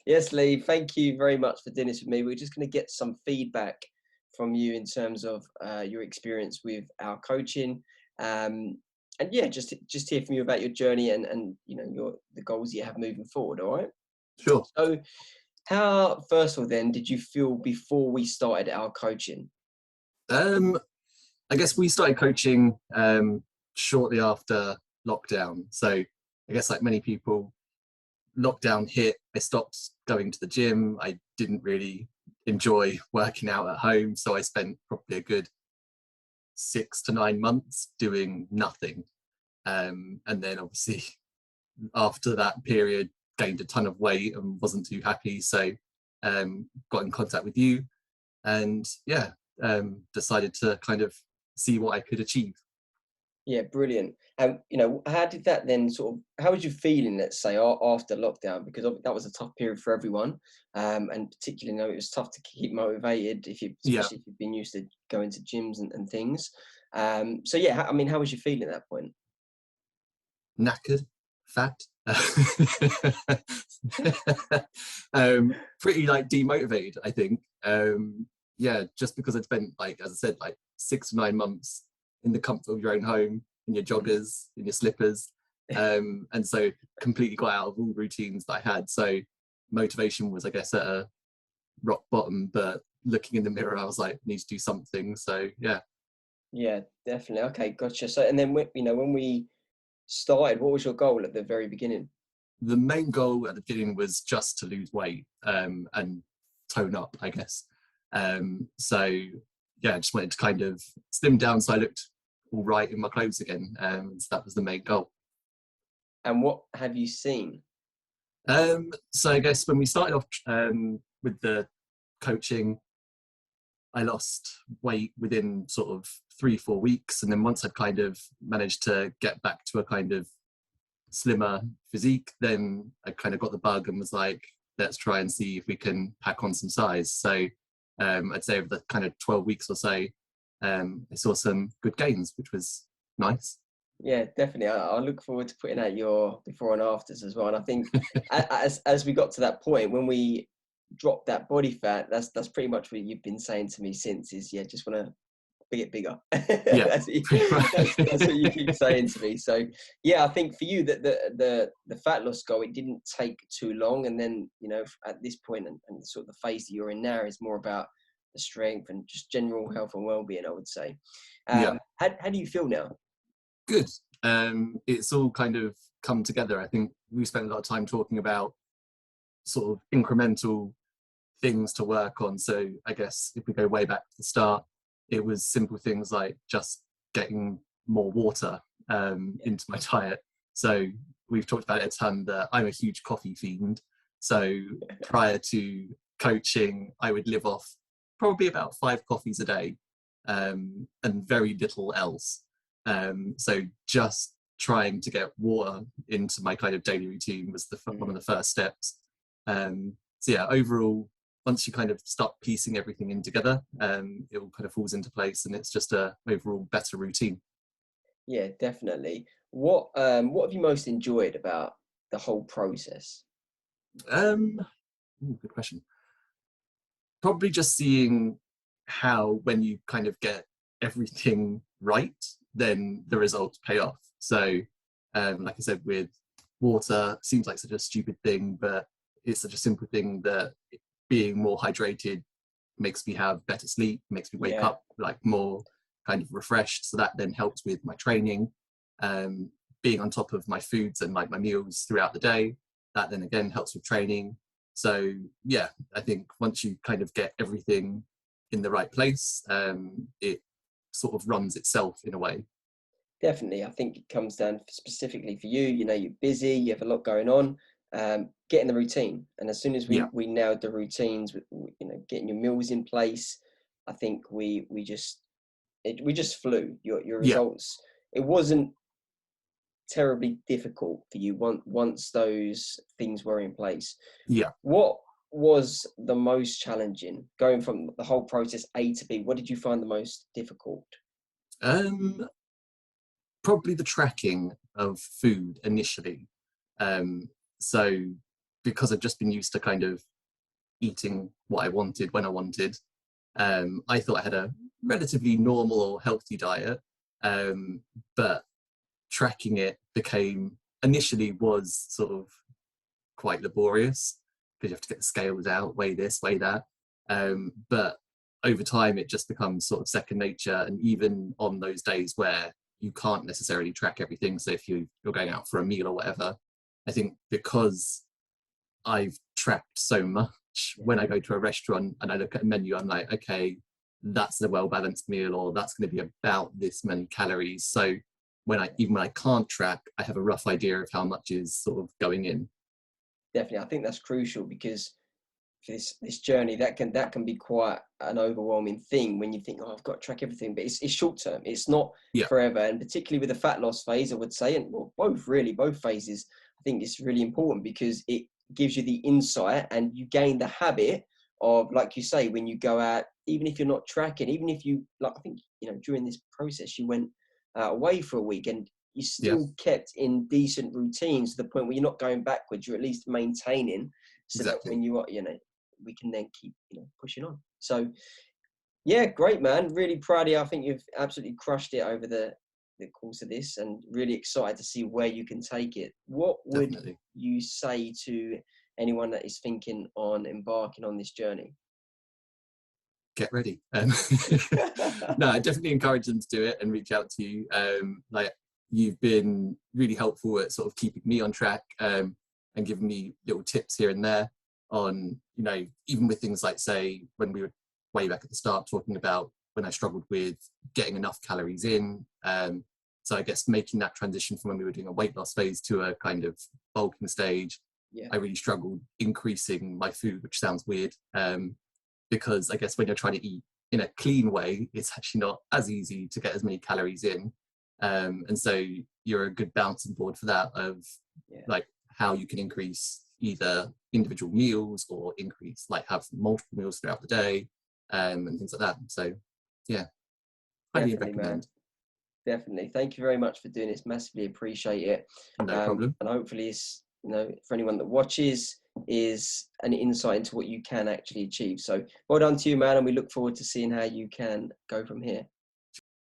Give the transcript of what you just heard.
Yes, Lee, thank you very much for doing this with me. We're just going to get some feedback from you in terms of your experience with our coaching. And yeah, just hear from you about your journey and the goals you have moving forward. All right. Sure. So, how first of all, then, did you feel before we started our coaching? I guess we started coaching shortly after lockdown. So I guess like many people, lockdown hit, I stopped going to the gym. I didn't really enjoy working out at home. So I spent probably a good 6 to 9 months doing nothing. And then obviously after that period, gained a ton of weight and wasn't too happy. So got in contact with you and decided to kind of see what I could achieve. Yeah, brilliant. And how did that then how was you feeling, let's say, after lockdown? Because that was a tough period for everyone, and particularly, it was tough to keep motivated Yeah, especially if you've been used to going to gyms and things. So yeah, I mean, how was you feeling at that point? knackered, fat, pretty like demotivated, I think. Yeah, just because I'd spent, like, as I said, like 6 to 9 months in the comfort of your own home, in your Mm. joggers, in your slippers. And so completely got out of all routines that I had. So motivation was, I guess, at a rock bottom, but looking in the mirror, I was like, need to do something. So yeah. Yeah, definitely. Okay, gotcha. So, and then when we started, what was your goal at the very beginning? The main goal at the beginning was just to lose weight and tone up, I guess. So yeah, I just wanted to kind of slim down so I looked all right in my clothes again. So that was the main goal. And what have you seen? So I guess when we started off with the coaching, I lost weight within sort of 3 4 weeks, and then once I'd kind of managed to get back to a kind of slimmer physique, then I kind of got the bug and was like, let's try and see if we can pack on some size. So I'd say over the kind of 12 weeks or so, I saw some good gains, which was nice. Yeah, definitely. I look forward to putting out your before and afters as well. And I think as we got to that point when we dropped that body fat, that's pretty much what you've been saying to me since is, yeah, just want to get bigger. Yeah, pretty That's what you much. keep saying to me. So yeah, I think for you that the fat loss goal, it didn't take too long, and then at this point and sort of the phase that you're in now is more about the strength and just general health and well-being, I would say. Yeah, How do you feel now? good. It's all kind of come together. I think we spent a lot of time talking about sort of incremental things to work on. So I guess if we go way back to the start, it was simple things like just getting more water into my diet. So we've talked about it a ton that I'm a huge coffee fiend. So prior to coaching, I would live off probably about 5 coffees a day and very little else. So just trying to get water into my kind of daily routine was one of the first steps. So yeah, overall, once you kind of start piecing everything in together, it all kind of falls into place, and it's just a overall better routine. Yeah, definitely. What have you most enjoyed about the whole process? Good question. Probably just seeing how when you kind of get everything right, then the results pay off. So, like I said, with water, seems like such a stupid thing, but it's such a simple thing that being more hydrated makes me have better sleep, makes me wake Yeah. up like more kind of refreshed. So that then helps with my training, being on top of my foods and like my meals throughout the day. That then again helps with training. So yeah, I think once you kind of get everything in the right place, it sort of runs itself in a way. Definitely. I think it comes down specifically for you. You're busy, you have a lot going on. Getting the routine, and as soon as Yeah, we nailed the routines, with getting your meals in place, I think we just flew. Your yeah, results. It wasn't terribly difficult for you once those things were in place. yeah. What was the most challenging going from the whole process A to B? What did you find the most difficult? Um, Probably the tracking of food initially. So because I've just been used to kind of eating what I wanted when I wanted, I thought I had a relatively normal or healthy diet, but tracking it became initially was sort of quite laborious because you have to get the scales out, weigh this, weigh that. But over time, it just becomes sort of second nature. And even on those days where you can't necessarily track everything, so if you're going out for a meal or whatever, I think because I've tracked so much, when I go to a restaurant and I look at a menu, I'm like, okay, that's a well balanced meal, or that's going to be about this many calories. So even when I can't track, I have a rough idea of how much is sort of going in. Definitely, I think that's crucial because for this journey that can be quite an overwhelming thing when you think, oh, I've got to track everything, but it's short term, it's not Yeah, forever. And particularly with the fat loss phase, I would say, and well, both phases, I think it's really important because it gives you the insight and you gain the habit of, like you say, when you go out, even if you're not tracking, even if you, like, I think, during this process you went away for a week and you yeah, still kept in decent routines to the point where you're not going backwards, you're at least maintaining, so that exactly. when you are, we can then keep, pushing on. So yeah, great, man. Really proud of you. I think you've absolutely crushed it over the course of this, and really excited to see where you can take it. What would Definitely. you say to anyone that is thinking on embarking on this journey? Get ready. No, I definitely encourage them to do it and reach out to you. Like, you've been really helpful at sort of keeping me on track, and giving me little tips here and there on, even with things like, say, when we were way back at the start talking about when I struggled with getting enough calories in. So I guess making that transition from when we were doing a weight loss phase to a kind of bulking stage, Yeah, I really struggled increasing my food, which sounds weird. Because I guess when you're trying to eat in a clean way, it's actually not as easy to get as many calories in. And so you're a good bouncing board for that, of yeah, like how you can increase either individual meals or have multiple meals throughout the day, and things like that. So yeah, highly definitely, man. recommend. Definitely. Thank you very much for doing this. Massively appreciate it. No problem. And hopefully it's, for anyone that watches, is an insight into what you can actually achieve. So well done to you, man. And we look forward to seeing how you can go from here.